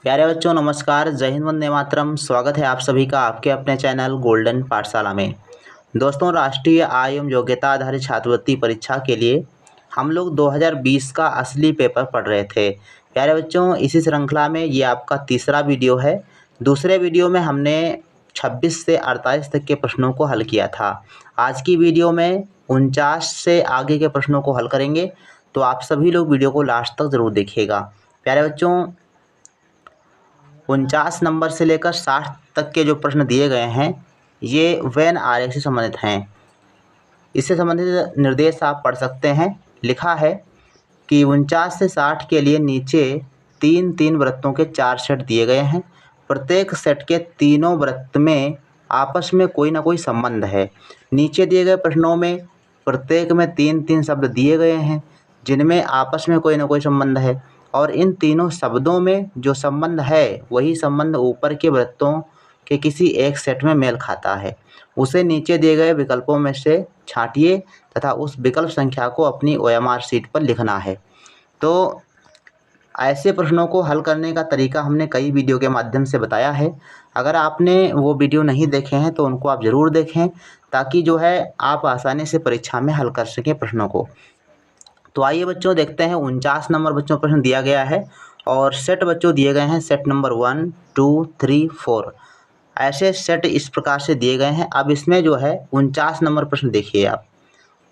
प्यारे बच्चों नमस्कार, जय हिंद, वंदे मातरम। स्वागत है आप सभी का आपके अपने चैनल गोल्डन पाठशाला में। दोस्तों, राष्ट्रीय आय एवं योग्यता आधारित छात्रवृत्ति परीक्षा के लिए हम लोग 2020 का असली पेपर पढ़ रहे थे। प्यारे बच्चों, इसी श्रृंखला में ये आपका तीसरा वीडियो है। दूसरे वीडियो में हमने 26 से 48 तक के प्रश्नों को हल किया था। आज की वीडियो में 49 से आगे के प्रश्नों को हल करेंगे, तो आप सभी लोग वीडियो को लास्ट तक ज़रूर देखिएगा। प्यारे बच्चों, 49 नंबर से लेकर 60 तक के जो प्रश्न दिए गए हैं ये वेन आरेख से संबंधित हैं। इससे संबंधित निर्देश आप पढ़ सकते हैं। लिखा है कि 49 से 60 के लिए नीचे 3-3 वृत्तों के 4 सेट दिए गए हैं। प्रत्येक सेट के तीनों वृत्त में आपस में कोई ना कोई संबंध है। नीचे दिए गए प्रश्नों में प्रत्येक में 3-3 शब्द दिए गए हैं जिनमें आपस में कोई ना कोई संबंध है, और इन तीनों शब्दों में जो संबंध है वही संबंध ऊपर के वृत्तों के किसी एक सेट में मेल खाता है। उसे नीचे दिए गए विकल्पों में से छांटिए तथा उस विकल्प संख्या को अपनी OMR शीट पर लिखना है। तो ऐसे प्रश्नों को हल करने का तरीका हमने कई वीडियो के माध्यम से बताया है। अगर आपने वो वीडियो नहीं देखे हैं तो उनको आप ज़रूर देखें, ताकि जो है आप आसानी से परीक्षा में हल कर सकें प्रश्नों को। तो आइए बच्चों देखते हैं। 49 नंबर बच्चों प्रश्न दिया गया है और सेट बच्चों दिए गए हैं। सेट नंबर 1, 2, 3, 4 ऐसे सेट इस प्रकार से दिए गए हैं। अब इसमें जो है 49 नंबर प्रश्न देखिए आप।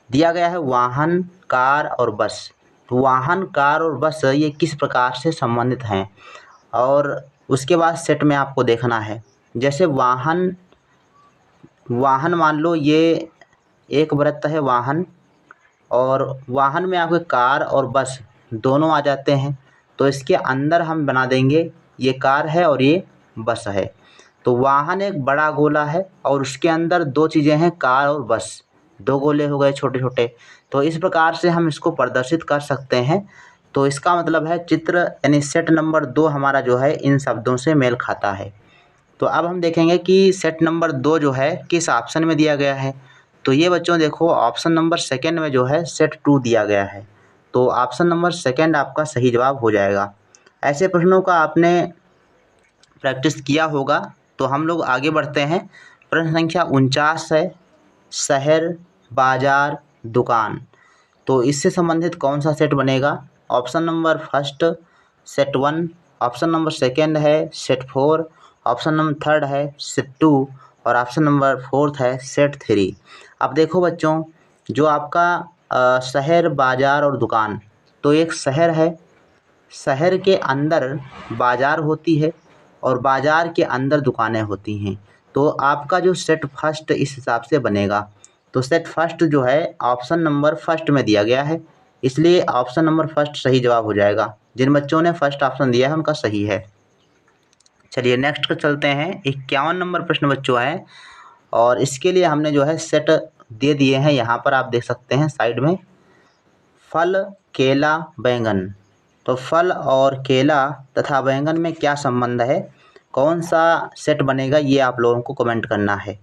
दिया गया है वाहन, कार और बस। तो वाहन, कार और बस ये किस प्रकार से संबंधित हैं, और उसके बाद सेट में आपको देखना है। जैसे वाहन मान लो ये एक वृत्त है वाहन, और वाहन में आपके कार और बस दोनों आ जाते हैं। तो इसके अंदर हम बना देंगे ये कार है और ये बस है। तो वाहन एक बड़ा गोला है और उसके अंदर दो चीज़ें हैं, कार और बस। दो गोले हो गए छोटे छोटे। तो इस प्रकार से हम इसको प्रदर्शित कर सकते हैं। तो इसका मतलब है चित्र यानी सेट नंबर 2 हमारा जो है इन शब्दों से मेल खाता है। तो अब हम देखेंगे कि सेट नंबर 2 जो है किस ऑप्शन में दिया गया है। तो ये बच्चों देखो, ऑप्शन नंबर सेकंड में जो है सेट 2 दिया गया है। तो ऑप्शन नंबर सेकंड आपका सही जवाब हो जाएगा। ऐसे प्रश्नों का आपने प्रैक्टिस किया होगा। तो हम लोग आगे बढ़ते हैं। प्रश्न संख्या 49 है, शहर, बाजार, दुकान। तो इससे संबंधित कौन सा सेट बनेगा? Option number first set 1, option number second है सेट 4, ऑप्शन नंबर थर्ड है सेट 2 और ऑप्शन नंबर फोर्थ है सेट 3। अब देखो बच्चों, जो आपका शहर, बाजार और दुकान, तो एक शहर है, शहर के अंदर बाजार होती है और बाजार के अंदर दुकानें होती हैं। तो आपका जो सेट फर्स्ट इस हिसाब से बनेगा। तो सेट फर्स्ट जो है ऑप्शन नंबर फर्स्ट में दिया गया है, इसलिए ऑप्शन नंबर फर्स्ट सही जवाब हो जाएगा। जिन बच्चों ने फर्स्ट ऑप्शन दिया है उनका सही है। चलिए नेक्स्ट पर चलते हैं। 51 नंबर प्रश्न बच्चों है, और इसके लिए हमने जो है सेट दे दिए हैं। यहाँ पर आप देख सकते हैं साइड में, फल, केला, बैंगन। तो फल और केला तथा बैंगन में क्या संबंध है, कौन सा सेट बनेगा, ये आप लोगों को कमेंट करना है।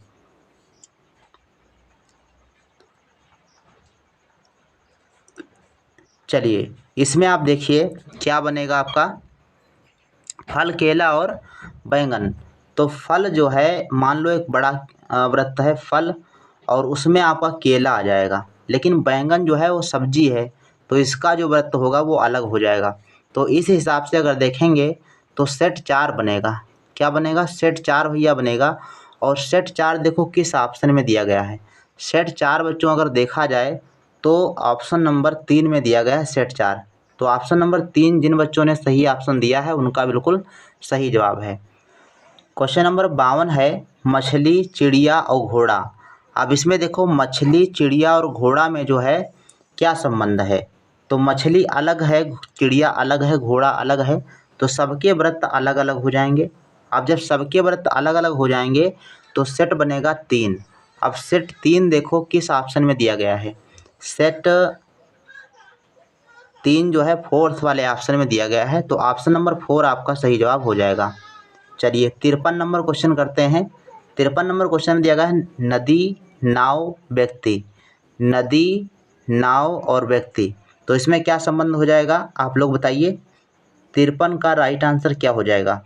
चलिए इसमें आप देखिए क्या बनेगा आपका, फल, केला और बैंगन। तो फल जो है, मान लो एक बड़ा वृत्त है फल, और उसमें आपका केला आ जाएगा, लेकिन बैंगन जो है वो सब्जी है, तो इसका जो वृत्त होगा वो अलग हो जाएगा। तो इस हिसाब से अगर देखेंगे तो सेट 4 बनेगा। क्या बनेगा? सेट 4 भैया बनेगा। और सेट 4 देखो किस ऑप्शन में दिया गया है। सेट 4 बच्चों अगर देखा जाए तो ऑप्शन नंबर 3 में दिया गया है सेट 4। तो ऑप्शन नंबर 3 जिन बच्चों ने सही ऑप्शन दिया है उनका बिल्कुल सही जवाब है। क्वेश्चन नंबर 52 है, मछली, चिड़िया और घोड़ा। अब इसमें देखो, मछली, चिड़िया और घोड़ा में जो है क्या संबंध है। तो मछली अलग है, चिड़िया अलग है, घोड़ा अलग है, तो सबके वृत्त अलग अलग हो जाएंगे। अब जब सबके वृत्त अलग अलग हो जाएंगे तो सेट बनेगा 3। अब सेट 3 देखो किस ऑप्शन में दिया गया है। सेट 3 जो है फोर्थ वाले ऑप्शन में दिया गया है। तो ऑप्शन नंबर 4 आपका सही जवाब हो जाएगा। चलिए 53 नंबर क्वेश्चन करते हैं। 53 नंबर क्वेश्चन में दिया गया है, नदी, नाव, व्यक्ति। नदी, नाव और व्यक्ति, तो इसमें क्या संबंध हो जाएगा आप लोग बताइए। 53 का राइट आंसर क्या हो जाएगा?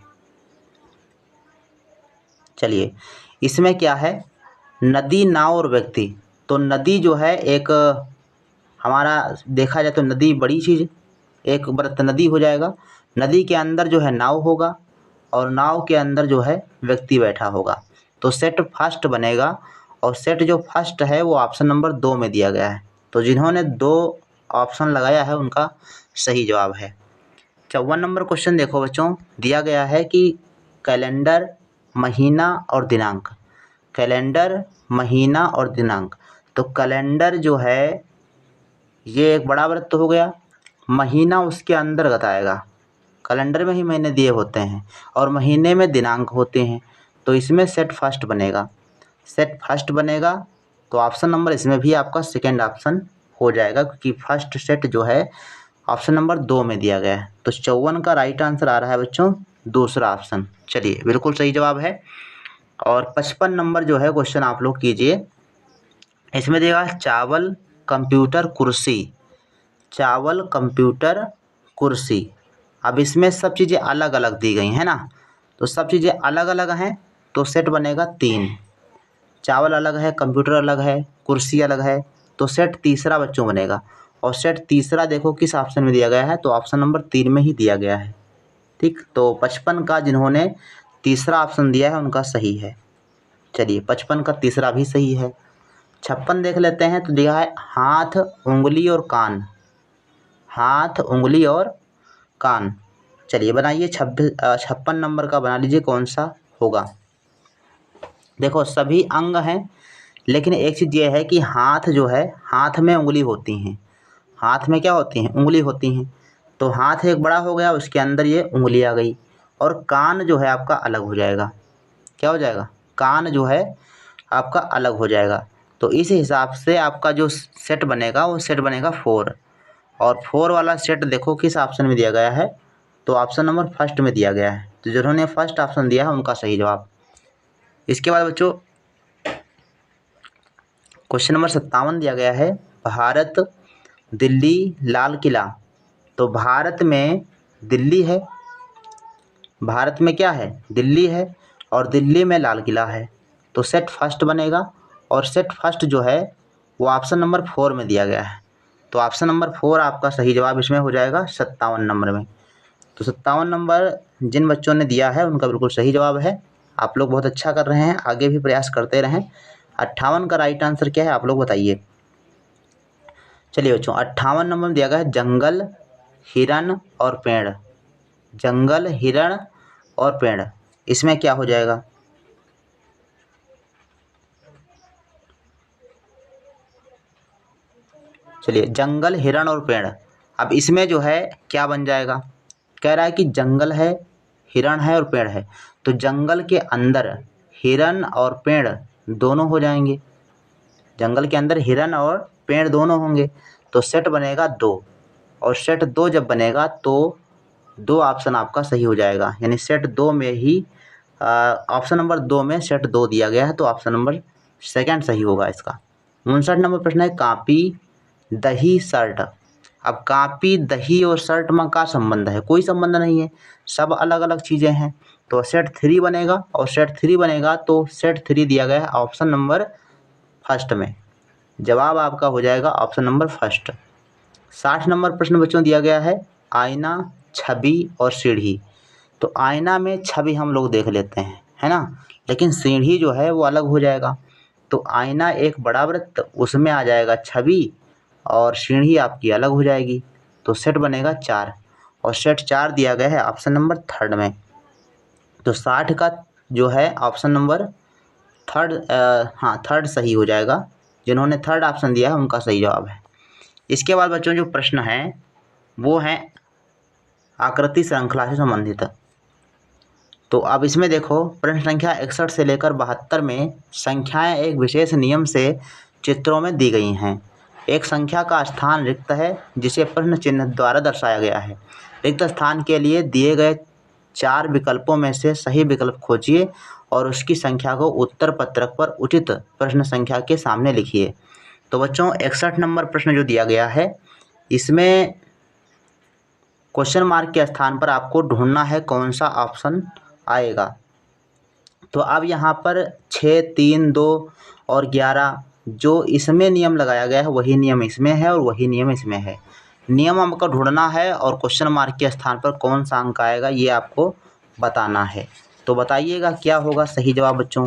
चलिए, इसमें क्या है, नदी, नाव और व्यक्ति। तो नदी जो है एक हमारा देखा जाए तो नदी बड़ी चीज़, एक वृत्त नदी हो जाएगा। नदी के अंदर जो है नाव होगा और नाव के अंदर जो है व्यक्ति बैठा होगा। तो सेट फर्स्ट बनेगा और सेट जो फर्स्ट है वो ऑप्शन नंबर 2 में दिया गया है। तो जिन्होंने 2 ऑप्शन लगाया है उनका सही जवाब है। 54 नंबर क्वेश्चन देखो बच्चों, दिया गया है कि कैलेंडर, महीना और दिनांक। कैलेंडर, महीना और दिनांक। तो कैलेंडर जो है ये एक बड़ा वृत्त हो गया, महीना उसके अंतर्गत आएगा। कैलेंडर में ही महीने दिए होते हैं और महीने में दिनांक होते हैं। तो इसमें सेट फर्स्ट बनेगा। सेट फर्स्ट बनेगा तो ऑप्शन नंबर इसमें भी आपका सेकेंड ऑप्शन हो जाएगा, क्योंकि फर्स्ट सेट जो है ऑप्शन नंबर 2 में दिया गया है। तो 54 का राइट आंसर आ रहा है बच्चों दूसरा ऑप्शन। चलिए, बिल्कुल सही जवाब है। और 55 नंबर जो है क्वेश्चन आप लोग कीजिए। इसमें देगा चावल, कंप्यूटर, कुर्सी। चावल, कंप्यूटर, कुर्सी। अब इसमें सब चीज़ें अलग अलग दी गई हैं ना, तो सब चीज़ें अलग अलग हैं तो सेट बनेगा 3। चावल अलग है, कंप्यूटर अलग है, कुर्सी अलग है, तो सेट तीसरा बच्चों बनेगा। और सेट तीसरा देखो किस ऑप्शन में दिया गया है, तो ऑप्शन नंबर 3 में ही दिया गया है। ठीक, तो 55 का जिन्होंने तीसरा ऑप्शन दिया है उनका सही है। चलिए, 55 का तीसरा भी सही है। 56 देख लेते हैं। तो दिया है हाथ, उंगली और कान। हाथ, उंगली और कान। चलिए बनाइए, 56 नंबर का बना लीजिए कौन सा होगा। देखो सभी अंग हैं, लेकिन एक चीज़ ये है कि हाथ जो है, हाथ में उंगली होती हैं। हाथ में क्या होती हैं? उंगली होती हैं। तो हाथ एक बड़ा हो गया, उसके अंदर ये उंगली आ गई। और कान जो है आपका अलग हो जाएगा। क्या हो जाएगा? कान जो है आपका अलग हो जाएगा। तो इस हिसाब से आपका जो सेट बनेगा वो सेट बनेगा 4। और 4 वाला सेट देखो किस ऑप्शन में दिया गया है, तो ऑप्शन नंबर फर्स्ट में दिया गया है। तो जिन्होंने फर्स्ट ऑप्शन दिया है उनका सही जवाब। इसके बाद बच्चों क्वेश्चन नंबर 57 दिया गया है, भारत, दिल्ली, लाल किला। तो भारत में दिल्ली है, भारत में क्या है? दिल्ली है, और दिल्ली में लाल किला है। तो सेट फर्स्ट बनेगा और सेट फर्स्ट जो है वो ऑप्शन नंबर 4 में दिया गया है। तो ऑप्शन नंबर 4 आपका सही जवाब इसमें हो जाएगा 57 नंबर में। तो 57 नंबर जिन बच्चों ने दिया है उनका बिल्कुल सही जवाब है। आप लोग बहुत अच्छा कर रहे हैं, आगे भी प्रयास करते रहें। 58 का राइट आंसर क्या है आप लोग बताइए। चलिए बच्चों, 58 नंबर में दिया गया है जंगल, हिरण और पेड़। जंगल, हिरण और पेड़, इसमें क्या हो जाएगा? चलिए, जंगल, हिरण और पेड़। अब इसमें जो है क्या बन जाएगा? कह रहा है कि जंगल है, हिरण है और पेड़ है। तो जंगल के अंदर हिरण और पेड़ दोनों हो जाएंगे। जंगल के अंदर हिरण और पेड़ दोनों होंगे। तो सेट बनेगा 2। और सेट 2 जब बनेगा तो 2 ऑप्शन आपका सही हो जाएगा। यानी सेट 2 में ही ऑप्शन नंबर 2 में सेट 2 दिया गया है, तो ऑप्शन नंबर सेकंड सही होगा इसका। 59 नंबर प्रश्न है, कापी, दही, शर्ट। अब कापी, दही और शर्ट में क्या संबंध है? कोई संबंध नहीं है, सब अलग अलग चीज़ें हैं। तो सेट 3 बनेगा, और सेट 3 बनेगा तो सेट 3 दिया गया है ऑप्शन नंबर फर्स्ट में। जवाब आपका हो जाएगा ऑप्शन नंबर फर्स्ट। 60 नंबर प्रश्न बच्चों दिया गया है, आईना, छवि और सीढ़ी। तो आईना में छवि हम लोग देख लेते हैं, है ना, लेकिन सीढ़ी जो है वो अलग हो जाएगा। तो आईना एक बड़ा वृत्त, उसमें आ जाएगा छवि, और सीढ़ी आपकी अलग हो जाएगी। तो सेट बनेगा 4, और सेट 4 दिया गया है ऑप्शन नंबर थर्ड में। तो 60 का जो है ऑप्शन नंबर थर्ड, थर्ड सही हो जाएगा। जिन्होंने थर्ड ऑप्शन दिया है उनका सही जवाब है। इसके बाद बच्चों जो प्रश्न है वो है आकृति श्रृंखला से संबंधित। तो अब इसमें देखो, प्रश्न संख्या 61 से लेकर 72 में संख्याएं एक विशेष नियम से चित्रों में दी गई हैं। एक संख्या का स्थान रिक्त है जिसे प्रश्न चिन्ह द्वारा दर्शाया गया है। रिक्त स्थान के लिए दिए गए 4 विकल्पों में से सही विकल्प खोजिए और उसकी संख्या को उत्तर पत्रक पर उचित प्रश्न संख्या के सामने लिखिए। तो बच्चों 61 नंबर प्रश्न जो दिया गया है इसमें क्वेश्चन मार्क के स्थान पर आपको ढूंढना है कौन सा ऑप्शन आएगा। तो अब यहाँ पर 6, 3, 2 और 11 जो इसमें नियम लगाया गया है वही नियम इसमें है और वही नियम इसमें है। नियम आपको ढूंढना है और क्वेश्चन मार्क के स्थान पर कौन सा अंक आएगा ये आपको बताना है। तो बताइएगा क्या होगा सही जवाब बच्चों।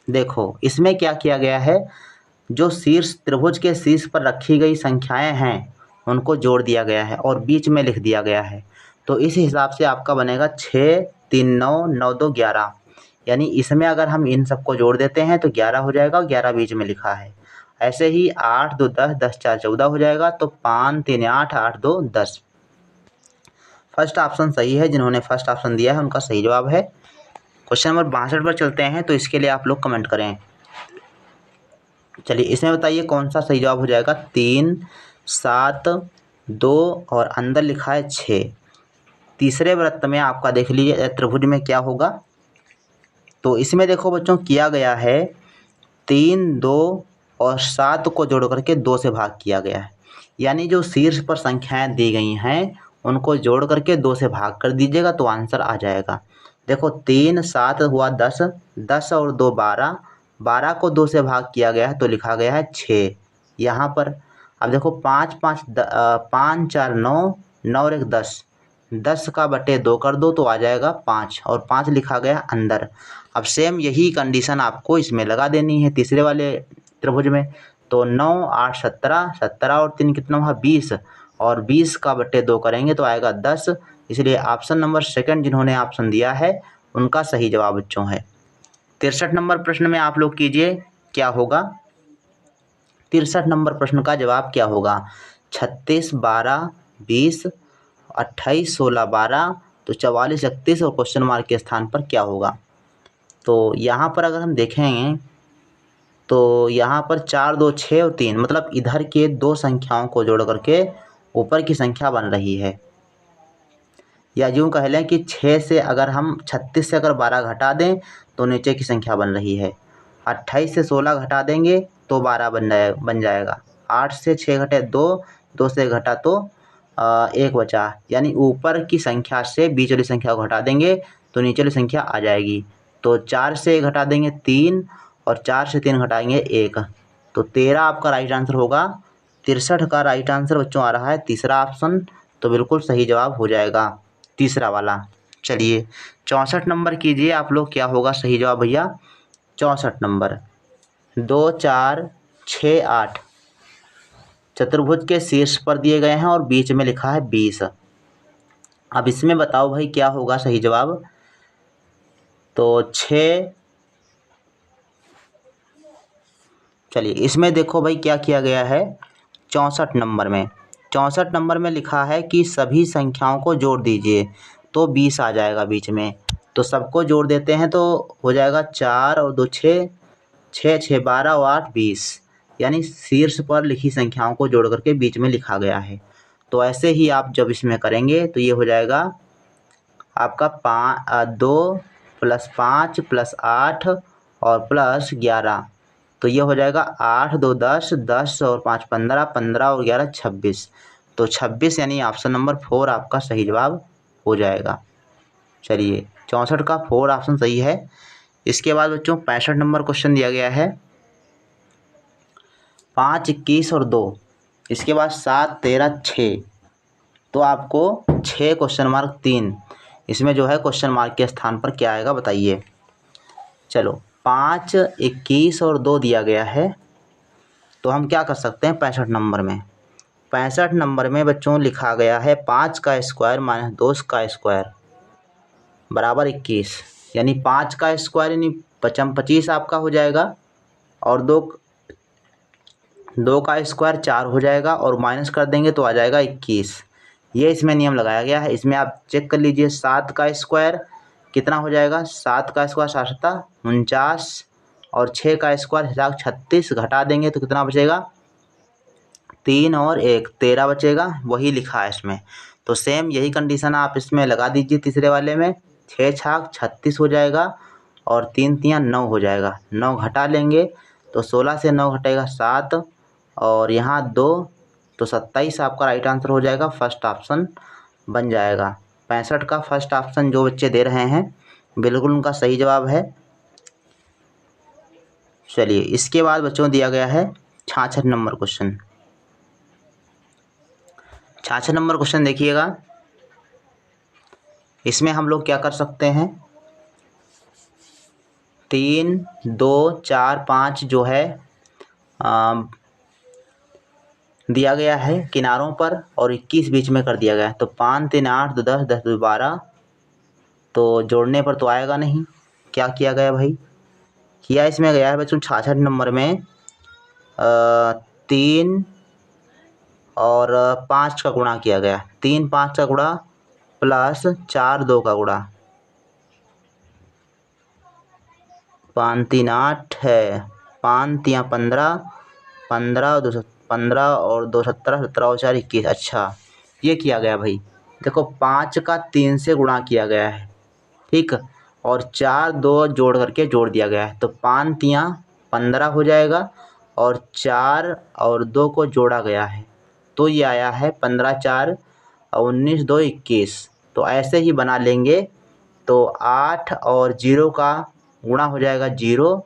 देखो इसमें क्या किया गया है, जो शीर्ष त्रिभुज के शीर्ष पर रखी गई संख्याएं हैं उनको जोड़ दिया गया है और बीच में लिख दिया गया है। तो इस हिसाब से आपका बनेगा 6, 3, 9, 9, 2, 11। यानी इसमें अगर हम इन सबको जोड़ देते हैं तो 11 हो जाएगा और 11 बीच में लिखा है। ऐसे ही 8, 2, 10, 10, 4, 14 हो जाएगा। तो 5, 3, 8, 8, 2, 10। फर्स्ट ऑप्शन सही है, जिन्होंने फर्स्ट ऑप्शन दिया है उनका सही जवाब है। क्वेश्चन नंबर 62 पर चलते हैं, तो इसके लिए आप लोग कमेंट करें। चलिए इसमें बताइए कौन सा सही जवाब हो जाएगा। 3, 7, 2 और अंदर लिखा है 6। तीसरे वृत्त में आपका देख लीजिए त्रिभुज में क्या होगा। तो इसमें देखो बच्चों किया गया है 3, 2 और 7 को जोड़ करके 2 से भाग किया गया है। यानी जो शीर्ष पर संख्याएं दी गई हैं उनको जोड़ करके 2 से भाग कर दीजिएगा तो आंसर आ जाएगा। देखो 3, 7 हुआ 10, 10 और 2 12, 12 को 2 से भाग किया गया है तो लिखा गया है 6 यहाँ पर। अब देखो 5, 5, 5, 4, 9, 9 और 1 10, 10 का बटे 2 कर दो तो आ जाएगा 5 और 5 लिखा गया अंदर। अब सेम यही कंडीशन आपको इसमें लगा देनी है तीसरे वाले त्रिभुज में। तो 9, 8, 17, 17 और 3 कितना हुआ 20 और 20 का बटे 2 करेंगे तो आएगा 10। इसलिए ऑप्शन नंबर सेकंड जिन्होंने ऑप्शन दिया है उनका सही जवाब बच्चों है। 63 नंबर प्रश्न में आप लोग कीजिए क्या होगा। 63 नंबर प्रश्न का जवाब क्या होगा। 36, 12, 20, 28, 16, 12 तो 44, 31 और क्वेश्चन मार्क के स्थान पर क्या होगा। तो यहाँ पर अगर हम देखेंगे तो यहाँ पर 4, 2, 6 और 3 मतलब इधर के दो संख्याओं को जोड़ करके ऊपर की संख्या बन रही है। या यूँ कह लें कि 6 से अगर हम 36 से अगर 12 घटा दें तो नीचे की संख्या बन रही है। 28 से 16 घटा देंगे तो 12 बन जाएगा। 8 से 6 घटे 2, 2 से घटा तो 1 बचा। यानी ऊपर की संख्या से बीच वाली संख्या को घटा देंगे तो नीचे वाली संख्या आ जाएगी। तो 4 से घटा देंगे 3 और 4 से 3 घटाएंगे 1 तो 13 आपका राइट आंसर होगा। 63 का राइट आंसर बच्चों आ रहा है तीसरा ऑप्शन। तो बिल्कुल सही जवाब हो जाएगा तीसरा वाला। चलिए 64 नंबर कीजिए आप लोग क्या होगा सही जवाब भैया। 64 नंबर 2, 4, 6, 8 चतुर्भुज के शीर्ष पर दिए गए हैं और बीच में लिखा है 20। अब इसमें बताओ भाई क्या होगा सही जवाब। तो 6, चलिए इसमें देखो भाई क्या किया गया है। 64 नंबर में 64 नंबर में लिखा है कि सभी संख्याओं को जोड़ दीजिए तो 20 आ जाएगा बीच में। तो सबको जोड़ देते हैं तो हो जाएगा 4 और 2 6, 6, 6, 12 और 8 20। यानी शीर्ष पर लिखी संख्याओं को जोड़ करके बीच में लिखा गया है। तो ऐसे ही आप जब इसमें करेंगे तो ये हो जाएगा आपका 2 + 5 + 8 और + 11। तो ये हो जाएगा 8, 2, 10, 10 और 5 15, 15 और 11 26। तो 26 यानी ऑप्शन नंबर 4 आपका सही जवाब हो जाएगा। चलिए 64 का 4 ऑप्शन सही है। इसके बाद बच्चों 65 नंबर क्वेश्चन दिया गया है 5, 21 और 2। इसके बाद 7, 13, 6। तो आपको 6 क्वेश्चन मार्क 3 इसमें जो है क्वेश्चन मार्क के स्थान पर क्या आएगा बताइए। चलो 5, 21 और 2 दिया गया है तो हम क्या कर सकते हैं 65 नंबर में। 65 नंबर में बच्चों लिखा गया है 5 का स्क्वायर - 2 का स्क्वायर बराबर 21। यानी 5 का स्क्वायर यानी 25 आपका हो जाएगा और 2 का स्क्वायर 4 हो जाएगा और माइनस कर देंगे तो आ जाएगा 21। ये इसमें नियम लगाया गया है। इसमें आप चेक कर लीजिए 7 का स्क्वायर कितना हो जाएगा। 7 का स्क्वायर 7 49 और 6 का स्क्वायर 36 घटा देंगे तो कितना बचेगा 3 और 1 13 बचेगा। वही लिखा है इसमें। तो सेम यही कंडीशन आप इसमें लगा दीजिए तीसरे वाले में। 6 छाक 36 हो जाएगा और 3 तियाँ 9 हो जाएगा। 9 घटा लेंगे तो 16 से 9 घटेगा 7 और यहाँ 2 तो 27 आपका राइट आंसर हो जाएगा, फर्स्ट ऑप्शन बन जाएगा। 65 का फर्स्ट ऑप्शन जो बच्चे दे रहे हैं बिल्कुल उनका सही जवाब है। चलिए इसके बाद बच्चों दिया गया है 66 नंबर क्वेश्चन। 66 नंबर क्वेश्चन देखिएगा, इसमें हम लोग क्या कर सकते हैं, 3, 2, 4, 5 जो है दिया गया है किनारों पर और 21 बीच में कर दिया गया है। तो 5, 3, 8, 2, 10, 10, 2, 12, तो जोड़ने पर तो आएगा नहीं। क्या किया गया भाई, किया इसमें गया है बच्चों 66 नंबर में 3 और 5 का गुणा किया गया। 3 5 का गुणा प्लस 4 2 का गुणा, 5 3 8 है, 5 3 15, 15 और 2 15 और 2 17, 17 और 4 21। अच्छा ये किया गया भाई, देखो 5 का 3 से गुणा किया गया है, ठीक, और 4 2 जोड़ करके जोड़ दिया गया है। तो 5 3 15 हो जाएगा और 4 और 2 को जोड़ा गया है, तो ये आया है 15 4 19 2 21। तो ऐसे ही बना लेंगे। तो 8 और 0 का गुणा हो जाएगा 0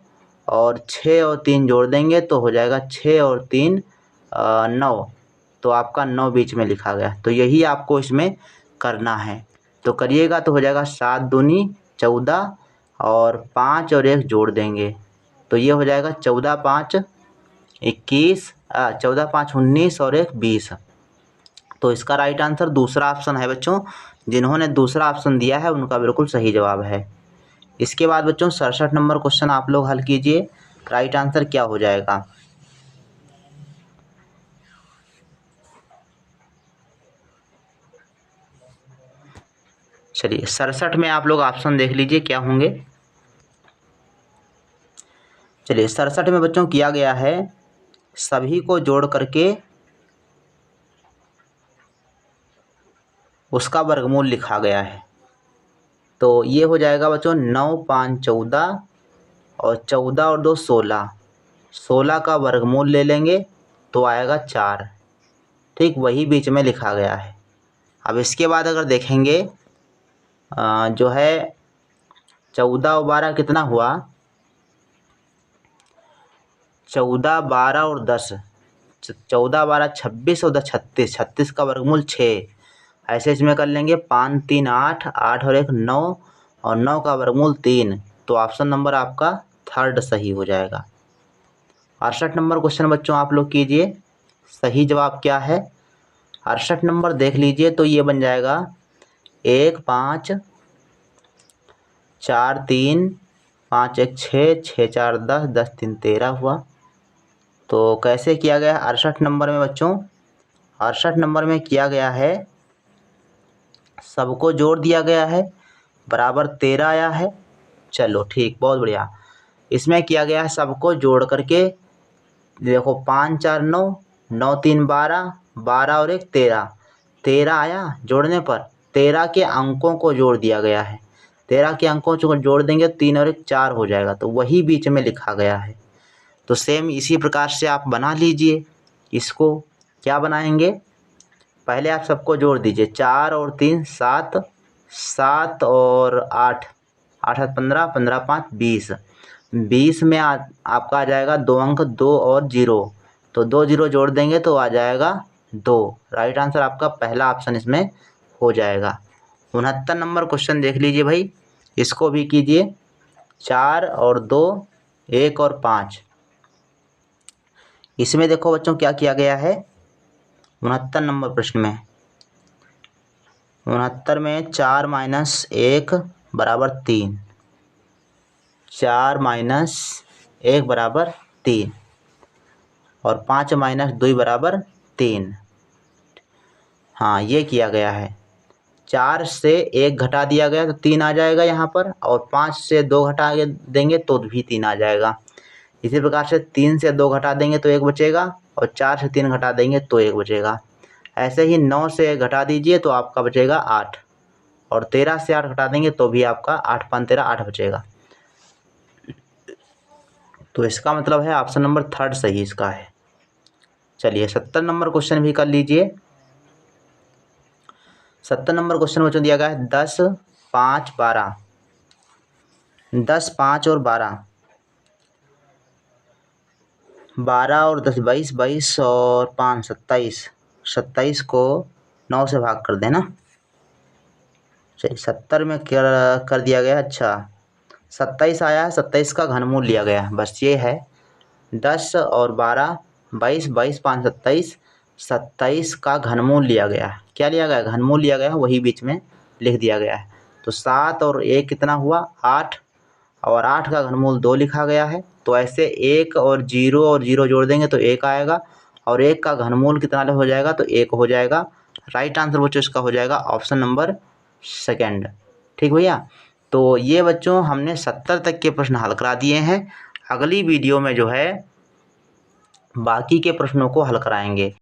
और 6 और 3 जोड़ देंगे तो हो जाएगा 6 और 3 9। तो आपका 9 बीच में लिखा गया, तो यही आपको इसमें करना है। तो करिएगा तो हो जाएगा 7 दूनी 14 और 5 और 1 जोड़ देंगे तो ये हो जाएगा 14 5 21, 14 5 19 और 1 20। तो इसका राइट आंसर दूसरा ऑप्शन है बच्चों। जिन्होंने दूसरा ऑप्शन दिया है उनका बिल्कुल सही जवाब है। इसके बाद बच्चों 67 नंबर क्वेश्चन आप लोग हल कीजिए, राइट आंसर क्या हो जाएगा। चलिए 67 में आप लोग ऑप्शन देख लीजिए क्या होंगे। चलिए 67 में बच्चों किया गया है सभी को जोड़ करके उसका वर्गमूल लिखा गया है। तो ये हो जाएगा बच्चों 9 5 14 और 14 और 2 16, 16 का वर्गमूल ले लेंगे तो आएगा 4, ठीक, वही बीच में लिखा गया है। अब इसके बाद अगर देखेंगे जो है 14 और 12 कितना हुआ, 14 12 और 10, 14 12 26 और 10 36, 36 का वर्गमूल 6। ऐसे इसमें कर लेंगे 5 3 8, 8 और 1 9 और 9 का वर्गमूल 3। तो ऑप्शन नंबर आपका थर्ड सही हो जाएगा। 68 नंबर क्वेश्चन बच्चों आप लोग कीजिए, सही जवाब क्या है। 68 नंबर देख लीजिए तो ये बन जाएगा 1 5 4 3 5 1 6, 6 4 10, 10 3 13 हुआ। तो कैसे किया गया 68 नंबर में बच्चों, 68 नंबर में किया गया है सबको जोड़ दिया गया है, बराबर 13 आया है। चलो ठीक, बहुत बढ़िया। इसमें किया गया है सबको जोड़ करके, देखो 5 4 9, 9 3 12, 12 और 1 13, 13 आया जोड़ने पर। 13 के अंकों को जोड़ दिया गया है, 13 के अंकों को जोड़ देंगे 3 और 1 4 हो जाएगा, तो वही बीच में लिखा गया है। तो सेम इसी प्रकार से आप बना लीजिए। इसको क्या बनाएंगे, पहले आप सबको जोड़ दीजिए, 4 और 3 7, 7 और 8, 8 7 15, 15 5 20, 20 में आपका आ जाएगा 2 अंक 2 और 0, तो 2 0 जोड़ देंगे तो आ जाएगा 2। राइट आंसर आपका पहला ऑप्शन इसमें हो जाएगा। 69 नंबर क्वेश्चन देख लीजिए भाई, इसको भी कीजिए। 4 और 2, 1 और 5। इसमें देखो बच्चों क्या किया गया है 69 नंबर प्रश्न में, 69 में 4 माइनस 1 बराबर 3, 4 माइनस 1 बराबर 3 और 5 माइनस 2 बराबर 3। हाँ ये किया गया है, 4 से 1 घटा दिया गया तो 3 आ जाएगा यहाँ पर, और 5 से 2 घटा देंगे तो भी 3 आ जाएगा। इसी प्रकार से 3 से 2 घटा देंगे तो 1 बचेगा, और 4 से 3 घटा देंगे तो 1 बचेगा। ऐसे ही 9 से 1 घटा दीजिए तो आपका बचेगा 8, और 13 से 8 घटा देंगे तो भी आपका 8 5 13 8 बचेगा। तो इसका मतलब है ऑप्शन नंबर थर्ड सही इसका है। चलिए 70 नंबर क्वेश्चन भी कर लीजिए। 70 नंबर क्वेश्चन बच्चों दिया गया है 10, 5, 12। 10, 5 और 12, 12 और 10 22, 22 और 5 27, 27 को 9 से भाग कर देना। चलिए 70 में कर दिया गया। अच्छा 27 आया है, 27 का घनमूल लिया गया, बस ये है। 10 और 12, 22, 22, 5 27, 27 का घनमूल लिया गया है। क्या लिया गया? घनमूल लिया गया है, वही बीच में लिख दिया गया है। तो 7 और 1 कितना हुआ? 8, और 8 का घनमूल 2 लिखा गया है। तो ऐसे 1 और 0 जोड़ देंगे तो 1 आएगा, और 1 का घनमूल कितना हो जाएगा? तो 1 हो जाएगा। राइट आंसर बच्चों इसका हो जाएगा ऑप्शन नंबर सेकेंड। ठीक भैया, तो ये बच्चों हमने 70 तक के प्रश्न हल करा दिए हैं। अगली वीडियो में जो है बाकी के प्रश्नों को हल कराएंगे।